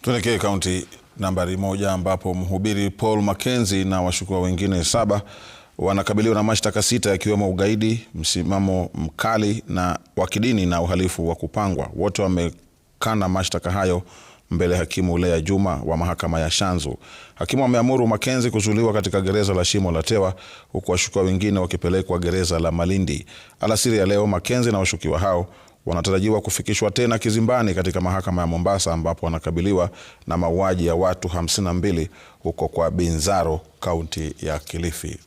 Tuelekee kaunti nambari 1 ambapo mhubiri Paul Mackenzie na washukiwa wengine 7 wanakabiliwa na mashtaka 6 yakiwemo ugaidi, msimamo mkali na wa kidini na uhalifu wa kupangwa. Wote wamekana mashtaka hayo mbele hakimu Leah Juma wa mahakama ya Shanzu. Hakimu ameamuru Mackenzie kuzuiliwa katika gereza la Shimo la Tewa huku washukiwa wengine wakipelekwa gereza la Malindi. Alasiri ya leo Mackenzie na washukiwa hao wanatarajiwa kufikishwa tena kizimbani katika mahakama ya Mombasa ambapo wanakabiliwa na mauaji ya watu 52 huko kwa Binzaro, kaunti ya Kilifi.